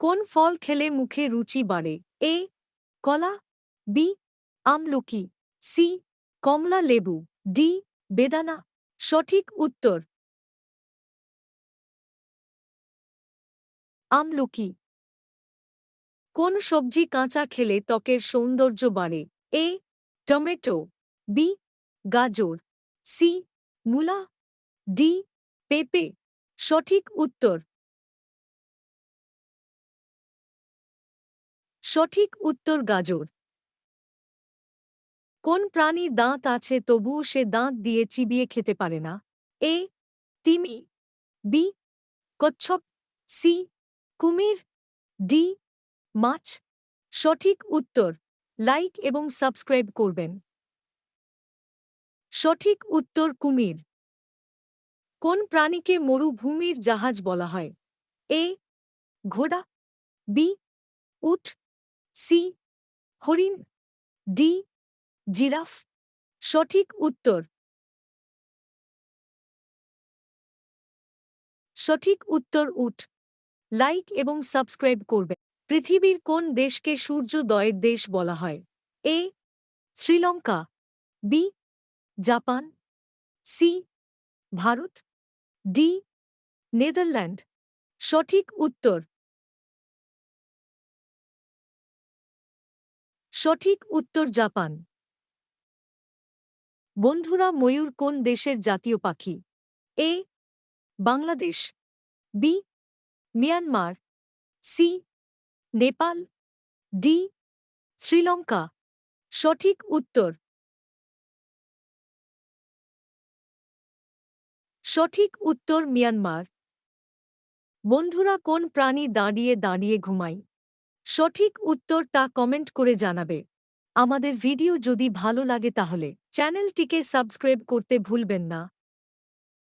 কোন ফল খেলে মুখে রুচি বাড়ে? এ কলা, বি আমলকি, সি কমলা লেবু, ডি বেদানা। সঠিক উত্তর আমলকি। কোন সবজি কাঁচা খেলে ত্বকের সৌন্দর্য বাড়ে? এ টমেটো, বি গাজর, সি মূলা, ডি পেঁপে। সঠিক উত্তর সঠিক উত্তর গাজর। কোন প্রাণী দাঁত আছে তবুও সে দাঁত দিয়ে চিবিয়ে খেতে পারে না? এ তিমি, বি কচ্ছপ, সি কুমির, ডি মাছ। সঠিক উত্তর লাইক এবং সাবস্ক্রাইব করবেন। সঠিক উত্তর কুমির। কোন প্রাণীকে মরুভূমির জাহাজ বলা হয়? এ ঘোড়া, বি উট, সি হরিণ, ডি জিরাফ। সঠিক উত্তর সঠিক উত্তর উট। লাইক এবং সাবস্ক্রাইব করবেন। পৃথিবীর কোন দেশকে সূর্যোদয়ের দেশ বলা হয়? এ Sri Lanka, B Japan, C Bharat, D Netherland. সঠিক উত্তর সঠিক উত্তর জাপান। বন্ধুরা, ময়ূর কোন দেশের জাতীয় পাখি? এ Bangladesh, B Myanmar, C Nepal, D Sri Lanka. সঠিক উত্তর সঠিক উত্তর মিয়ানমার। বন্ধুরা, কোন প্রাণী দাঁড়িয়ে দাঁড়িয়ে ঘুমায়? সঠিক উত্তর তা কমেন্ট করে জানাবে। আমাদের ভিডিও যদি ভালো লাগে তাহলে চ্যানেলটিকে সাবস্ক্রাইব করতে ভুলবেন না।